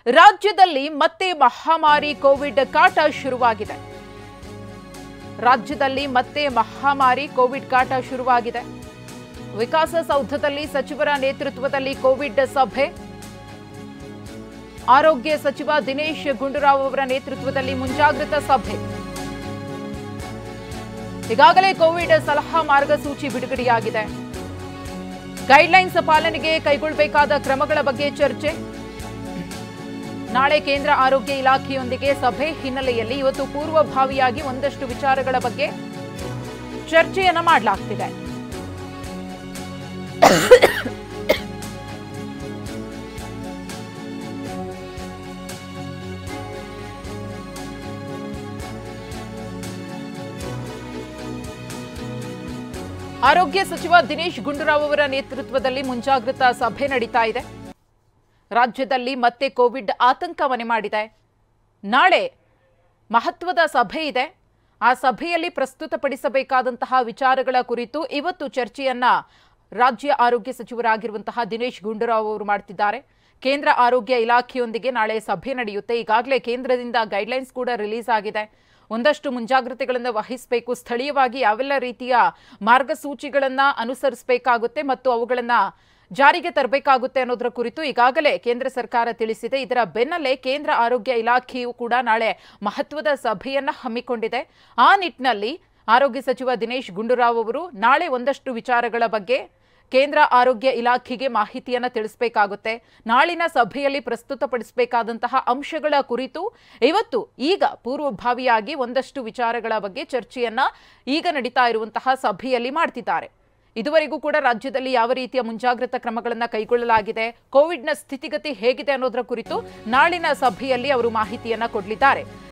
ರಾಜ್ಯದಲ್ಲಿ ಮತ್ತೆ ಮಹಾಮಾರಿ ಕೋವಿಡ್ ಕಾಟ ಶುರುವಾಗಿದೆ. ರಾಜ್ಯದಲ್ಲಿ ಮತ್ತೆ ಮಹಾಮಾರಿ ಕೋವಿಡ್ ಕಾಟ ಶುರುವಾಗಿದೆ. ವಿಕಾಸಸೌಧದಲ್ಲಿ ಸಚಿವರ ನೇತೃತ್ವದಲ್ಲಿ ಕೋವಿಡ್ ಸಭೆ. ಆರೋಗ್ಯ ಸಚಿವ ದಿನೇಶ್ ಗುಂಡೂರಾವ್ ಅವರ ನೇತೃತ್ವದಲ್ಲಿ ಮುಂಜಾಗ್ರತಾ ಸಭೆ. ಈಗಾಗಲೇ ಕೋವಿಡ್ ಸಲಹಾ ಮಾರ್ಗಸೂಚಿ ಬಿಡುಗಡೆಯಾಗಿದೆ. ಗೈಡ್ಲೈನ್ಸ್ ಪಾಲನೆಗೆ ಕೈಗೊಳ್ಳಬೇಕಾದ ಕ್ರಮಗಳ ಬಗ್ಗೆ ಚರ್ಚೆ. ನಾಳೆ ಕೇಂದ್ರ ಆರೋಗ್ಯ ಇಲಾಖೆಯೊಂದಿಗೆ ಸಭೆ ಹಿನ್ನೆಲೆಯಲ್ಲಿ ಇವತ್ತು ಪೂರ್ವಭಾವಿಯಾಗಿ ಒಂದಷ್ಟು ವಿಚಾರಗಳ ಬಗ್ಗೆ ಚರ್ಚೆಯನ್ನ ಮಾಡಲಾಗ್ತಿದೆ. ಆರೋಗ್ಯ ಸಚಿವ ದಿನೇಶ್ ಗುಂಡೂರಾವ್ ಅವರ ನೇತೃತ್ವದಲ್ಲಿ ಮುಂಜಾಗ್ರತಾ ಸಭೆ ನಡೀತಾ ಇದೆ. ರಾಜ್ಯದಲ್ಲಿ ಮತ್ತೆ ಕೋವಿಡ್ ಆತಂಕ ಮನೆ ಮಾಡಿದೆ. ನಾಳೆ ಮಹತ್ವದ ಸಭೆ ಇದೆ. ಆ ಸಭೆಯಲ್ಲಿ ಪ್ರಸ್ತುತಪಡಿಸಬೇಕಾದಂತಹ ವಿಚಾರಗಳ ಕುರಿತು ಇವತ್ತು ಚರ್ಚೆಯನ್ನ ರಾಜ್ಯ ಆರೋಗ್ಯ ಸಚಿವರಾಗಿರುವಂತಹ ದಿನೇಶ್ ಗುಂಡೂರಾವ್ ಅವರು ಮಾಡ್ತಿದ್ದಾರೆ. ಕೇಂದ್ರ ಆರೋಗ್ಯ ಇಲಾಖೆಯೊಂದಿಗೆ ನಾಳೆ ಸಭೆ ನಡೆಯುತ್ತೆ. ಈಗಾಗಲೇ ಕೇಂದ್ರದಿಂದ ಗೈಡ್ಲೈನ್ಸ್ ಕೂಡ ರಿಲೀಸ್ ಆಗಿದೆ. ಒಂದಷ್ಟು ಮುಂಜಾಗ್ರತೆಗಳನ್ನು ವಹಿಸಬೇಕು. ಸ್ಥಳೀಯವಾಗಿ ಯಾವೆಲ್ಲ ರೀತಿಯ ಮಾರ್ಗಸೂಚಿಗಳನ್ನು ಅನುಸರಿಸಬೇಕಾಗುತ್ತೆ ಮತ್ತು ಅವುಗಳನ್ನು ಜಾರಿಗೆ ತರಬೇಕಾಗುತ್ತೆ ಅನ್ನೋದರ ಕುರಿತು ಈಗಾಗಲೇ ಕೇಂದ್ರ ಸರ್ಕಾರ ತಿಳಿಸಿದೆ. ಇದರ ಬೆನ್ನಲ್ಲೇ ಕೇಂದ್ರ ಆರೋಗ್ಯ ಇಲಾಖೆಯು ಕೂಡ ನಾಳೆ ಮಹತ್ವದ ಸಭೆಯನ್ನ ಹಮ್ಮಿಕೊಂಡಿದೆ. ಆ ನಿಟ್ಟಿನಲ್ಲಿ ಆರೋಗ್ಯ ಸಚಿವ ದಿನೇಶ್ ಗುಂಡೂರಾವ್ ಅವರು ನಾಳೆ ಒಂದಷ್ಟು ವಿಚಾರಗಳ ಬಗ್ಗೆ ಕೇಂದ್ರ ಆರೋಗ್ಯ ಇಲಾಖೆಗೆ ಮಾಹಿತಿಯನ್ನು ತಿಳಿಸಬೇಕಾಗುತ್ತೆ. ನಾಳಿನ ಸಭೆಯಲ್ಲಿ ಪ್ರಸ್ತುತಪಡಿಸಬೇಕಾದಂತಹ ಅಂಶಗಳ ಕುರಿತು ಇವತ್ತು ಈಗ ಪೂರ್ವಭಾವಿಯಾಗಿ ಒಂದಷ್ಟು ವಿಚಾರಗಳ ಬಗ್ಗೆ ಚರ್ಚೆಯನ್ನ ಈಗ ನಡೀತಾ ಇರುವಂತಹ ಸಭೆಯಲ್ಲಿ ಮಾಡ್ತಿದ್ದಾರೆ. ಇದುವರೆಗೂ ಕೂಡ ರಾಜ್ಯದಲ್ಲಿ ಯಾವ ರೀತಿಯ ಮುಂಜಾಗ್ರತಾ ಕ್ರಮಗಳನ್ನು ಕೈಗೊಳ್ಳಲಾಗಿದೆ, ಕೋವಿಡ್ನ ಸ್ಥಿತಿಗತಿ ಹೇಗಿದೆ ಅನ್ನೋದರ ಕುರಿತು ನಾಳಿನ ಸಭೆಯಲ್ಲಿ ಅವರು ಮಾಹಿತಿಯನ್ನ ಕೊಡಲಿದ್ದಾರೆ.